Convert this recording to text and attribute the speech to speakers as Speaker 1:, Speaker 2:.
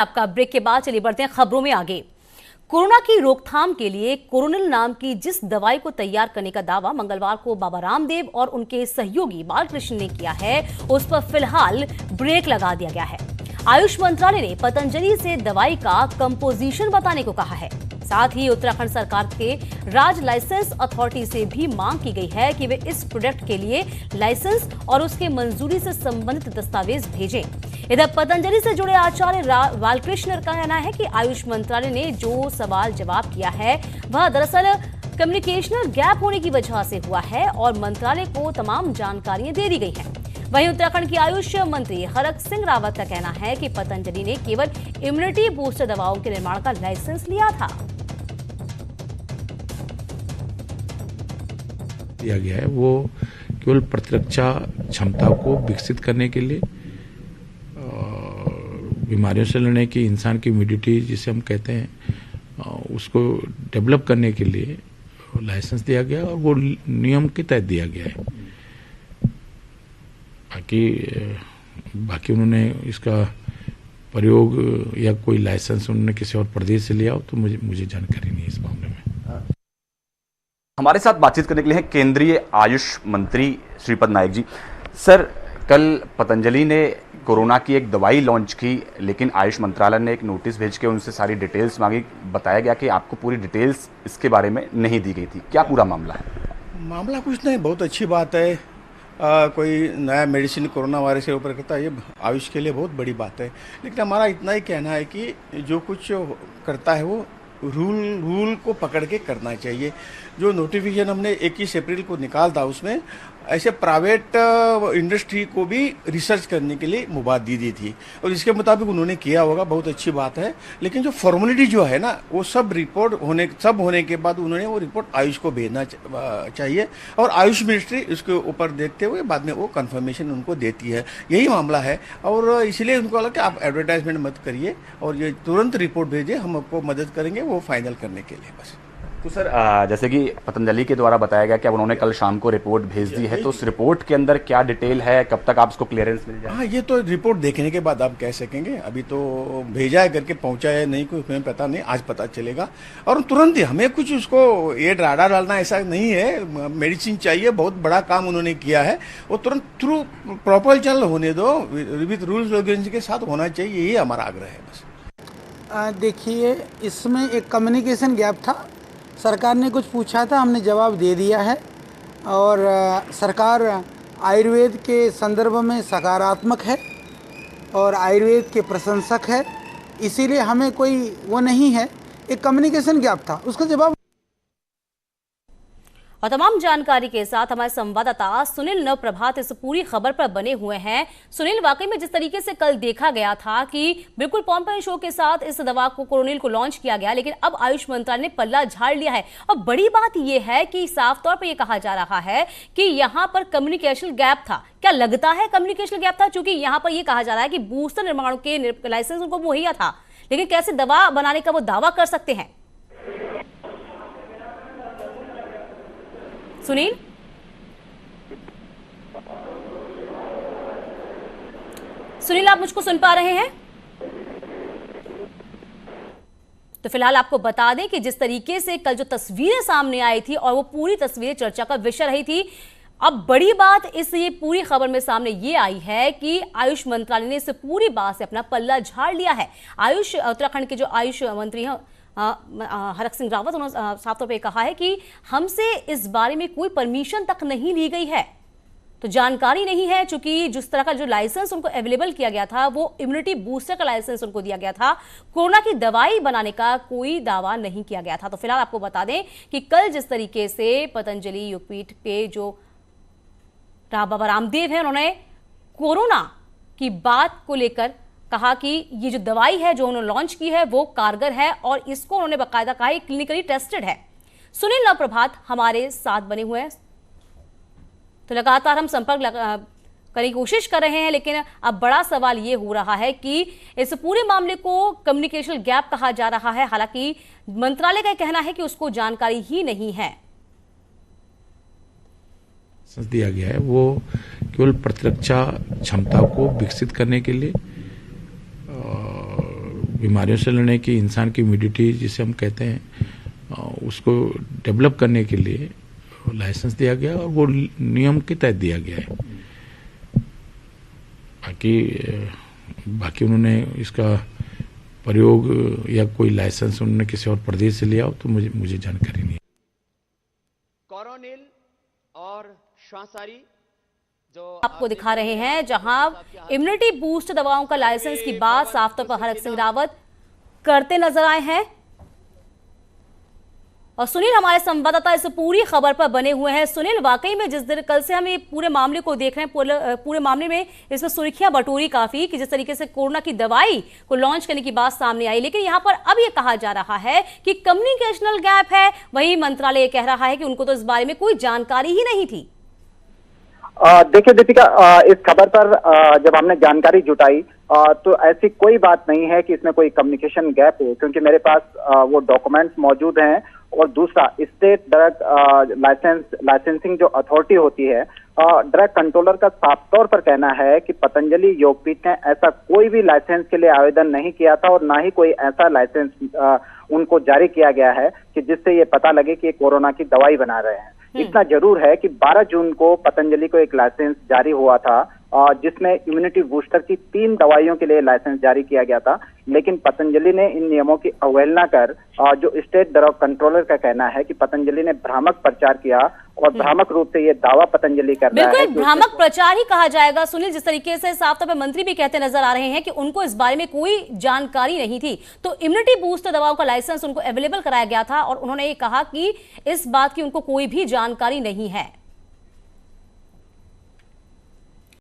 Speaker 1: आपका ब्रेक के बाद चलिए बढ़ते हैं खबरों में आगे। कोरोना की रोकथाम के लिए कोरोनिल नाम की जिस दवाई को तैयार करने का दावा मंगलवार को बाबा रामदेव और उनके सहयोगी बालकृष्ण ने किया है, उस पर फिलहाल ब्रेक लगा दिया गया है। आयुष मंत्रालय ने पतंजलि से दवाई का कंपोजिशन बताने को कहा है। साथ ही उत्तराखंड सरकार के राज्य लाइसेंस अथॉरिटी से भी मांग की गई है कि वे इस प्रोडक्ट के लिए लाइसेंस और उसके मंजूरी से संबंधित दस्तावेज भेजें। इधर पतंजलि से जुड़े आचार्य बालकृष्ण का कहना है कि आयुष मंत्रालय ने जो सवाल जवाब किया है वह दरअसल कम्युनिकेशनल गैप होने की वजह से हुआ है और मंत्रालय को तमाम जानकारियां दे दी गई हैं। वहीं उत्तराखंड की आयुष मंत्री हरक सिंह रावत का कहना है कि पतंजलि ने केवल इम्यूनिटी बूस्टर दवाओं के निर्माण का लाइसेंस लिया था।
Speaker 2: दिया गया है वो केवल प्रतिरक्षा क्षमता को विकसित करने के लिए, बीमारियों से लड़ने की इंसान की इम्यूनिटी जिसे हम कहते हैं उसको डेवलप करने के लिए लाइसेंस दिया गया और वो नियम के तहत दिया गया है। बाकी उन्होंने इसका प्रयोग या कोई लाइसेंस उन्होंने किसी और प्रदेश से लिया हो तो मुझे जानकारी नहीं है इस मामले में।
Speaker 3: हमारे साथ बातचीत करने के लिए हैं केंद्रीय आयुष मंत्री श्रीपद नायक जी। सर, कल पतंजलि ने कोरोना की एक दवाई लॉन्च की, लेकिन आयुष मंत्रालय ने एक नोटिस भेज के उनसे सारी डिटेल्स मांगी। बताया गया कि आपको पूरी डिटेल्स इसके बारे में नहीं दी गई थी। क्या पूरा मामला है?
Speaker 4: मामला कुछ नहीं, बहुत अच्छी बात है। कोई नया मेडिसिन कोरोना वायरस के ऊपर करता है, ये आयुष के लिए बहुत बड़ी बात है। लेकिन हमारा इतना ही कहना है कि जो कुछ करता है वो रूल को पकड़ के करना चाहिए। जो नोटिफिकेशन हमने 21 अप्रैल को निकाल था उसमें ऐसे प्राइवेट इंडस्ट्री को भी रिसर्च करने के लिए मुबाद दी थी और इसके मुताबिक उन्होंने किया होगा, बहुत अच्छी बात है। लेकिन जो फॉर्मेलिटी जो है ना वो सब होने के बाद उन्होंने वो रिपोर्ट आयुष को भेजना चाहिए और आयुष मिनिस्ट्री उसके ऊपर देखते हुए बाद में वो कंफर्मेशन उनको देती है। यही मामला है और इसलिए उनको लगा कि आप एडवर्टाइजमेंट मत करिए और ये तुरंत रिपोर्ट भेजिए, हम आपको मदद करेंगे वो फाइनल करने के लिए। बस
Speaker 3: तो सर, जैसे कि पतंजलि के द्वारा बताया गया कि अब उन्होंने कल शाम को रिपोर्ट भेज दी है, तो उस रिपोर्ट के अंदर क्या डिटेल है, कब तक आप उसको क्लियरेंस मिल जाए?
Speaker 4: हाँ, ये तो रिपोर्ट देखने के बाद आप कह सकेंगे। अभी तो भेजा है करके पहुंचा है नहीं, कोई हमें पता नहीं, आज पता चलेगा। और तुरंत ही हमें कुछ उसको ये डाटा डालना ऐसा नहीं है। मेडिसिन चाहिए, बहुत बड़ा काम उन्होंने किया है, वो तुरंत थ्रू प्रॉपर चल होने दो, विद रूल्स रेगुलेशन के साथ होना चाहिए, यही हमारा आग्रह है। बस
Speaker 5: देखिए, इसमें एक कम्युनिकेशन गैप था। सरकार ने कुछ पूछा था, हमने जवाब दे दिया है और सरकार आयुर्वेद के संदर्भ में सकारात्मक है और आयुर्वेद के प्रशंसक है, इसीलिए हमें कोई वो नहीं है। एक कम्युनिकेशन गैप था, उसका जवाब।
Speaker 1: और तमाम जानकारी के साथ हमारे संवाददाता सुनील नवप्रभात इस पूरी खबर पर बने हुए हैं। सुनील, वाकई में जिस तरीके से कल देखा गया था कि बिल्कुल पॉम्पेन शो के साथ इस दवा को कोरोनिल को लॉन्च किया गया, लेकिन अब आयुष मंत्रालय ने पल्ला झाड़ लिया है और बड़ी बात यह है कि साफ तौर पर यह कहा जा रहा है कि यहां पर कम्युनिकेशन गैप था। क्या लगता है कम्युनिकेशन गैप था? चूंकि यहां पर यह कहा जा रहा है कि बूस्टर निर्माण के लाइसेंस उनको मुहैया था, लेकिन कैसे दवा बनाने का वो दावा कर सकते हैं? सुनील, आप मुझको सुन पा रहे हैं? तो फिलहाल आपको बता दें कि जिस तरीके से कल जो तस्वीरें सामने आई थी और वो पूरी तस्वीरें चर्चा का विषय रही थी, अब बड़ी बात इस ये पूरी खबर में सामने ये आई है कि आयुष मंत्रालय ने इस पूरी बात से अपना पल्ला झाड़ लिया है। आयुष उत्तराखंड के जो आयुष मंत्री हैं हरक सिंह रावत, उन्होंने साफ तौर पर कहा है कि हमसे इस बारे में कोई परमिशन तक नहीं ली गई है, तो जानकारी नहीं है। चूंकि जिस तरह का जो लाइसेंस उनको अवेलेबल किया गया था वो इम्यूनिटी बूस्टर का लाइसेंस उनको दिया गया था, कोरोना की दवाई बनाने का कोई दावा नहीं किया गया था। तो फिलहाल आपको बता दें कि कल जिस तरीके से पतंजलि योगपीठ के जो बाबा रामदेव है, उन्होंने कोरोना की बात को लेकर कहा कि ये जो दवाई है जो उन्होंने लॉन्च की है वो कारगर है और इसको उन्होंने बाकायदा कहा क्लिनिकली टेस्टेड है। सुनील नवप्रभात हमारे साथ बने हुए हैं, तो लगातार हम संपर्क करने की कोशिश कर रहे हैं, लेकिन अब बड़ा सवाल ये हो रहा है कि इस पूरे मामले को कम्युनिकेशन गैप कहा जा रहा है। हालांकि मंत्रालय का कहना है कि उसको जानकारी ही नहीं है।
Speaker 2: दिया गया है वो केवल प्रतिरक्षा क्षमता को विकसित करने के लिए, बीमारियों से लड़ने की इंसान की इम्यूनिटी जिसे हम कहते हैं उसको डेवलप करने के लिए लाइसेंस दिया गया और वो नियम के तहत दिया गया है। बाकी उन्होंने इसका प्रयोग या कोई लाइसेंस उन्होंने किसी और प्रदेश से लिया हो तो मुझे जानकारी नहीं है।
Speaker 6: कोरोनिल और श्वासारी जो
Speaker 1: आपको दिखा रहे हैं, जहां इम्यूनिटी बूस्ट दवाओं का लाइसेंस की बात साफ तौर पर हरक सिंह रावत करते नजर आए हैं। और सुनील हमारे संवाददाता इस पूरी खबर पर बने हुए हैं। सुनील, वाकई में जिस दिन कल से हम ये पूरे मामले को देख रहे हैं, पूरे मामले में इसमें सुर्खियां बटोरी काफी कि जिस तरीके से कोरोना की दवाई को लॉन्च करने की बात सामने आई, लेकिन यहां पर अब ये कहा जा रहा है कि कम्युनिकेशनल गैप है। वहीं मंत्रालय कह रहा है कि उनको तो इस बारे में कोई जानकारी ही नहीं थी।
Speaker 7: देखिए दीपिका, इस खबर पर जब हमने जानकारी जुटाई तो ऐसी कोई बात नहीं है कि इसमें कोई कम्युनिकेशन गैप हो, क्योंकि मेरे पास वो डॉक्यूमेंट्स मौजूद हैं। और दूसरा, स्टेट ड्रग लाइसेंसिंग जो अथॉरिटी होती है, ड्रग कंट्रोलर का साफ तौर पर कहना है कि पतंजलि योगपीठ ने ऐसा कोई भी लाइसेंस के लिए आवेदन नहीं किया था और ना ही कोई ऐसा लाइसेंस उनको जारी किया गया है कि जिससे ये पता लगे कि ये कोरोना की दवाई बना रहे हैं। इतना जरूर है कि 12 जून को पतंजलि को एक लाइसेंस जारी हुआ था जिसमें इम्यूनिटी बूस्टर की 3 दवाइयों के लिए लाइसेंस जारी किया गया था, लेकिन पतंजलि ने इन नियमों की अवहेलना कर जो स्टेट ड्रग कंट्रोलर का कहना है कि पतंजलि ने भ्रामक प्रचार किया और भ्रामक रूप से ये दावा पतंजलि कर रहा है।
Speaker 1: बिल्कुल भ्रामक प्रचार ही कहा जाएगा सुनील, जिस तरीके से साफ तौर पर मंत्री भी कहते नजर आ रहे हैं कि उनको इस बारे में कोई जानकारी नहीं थी। तो इम्यूनिटी बूस्टर दवाओं का लाइसेंस उनको अवेलेबल कराया गया था और उन्होंने ये कहा कि इस बात की उनको कोई भी जानकारी नहीं है।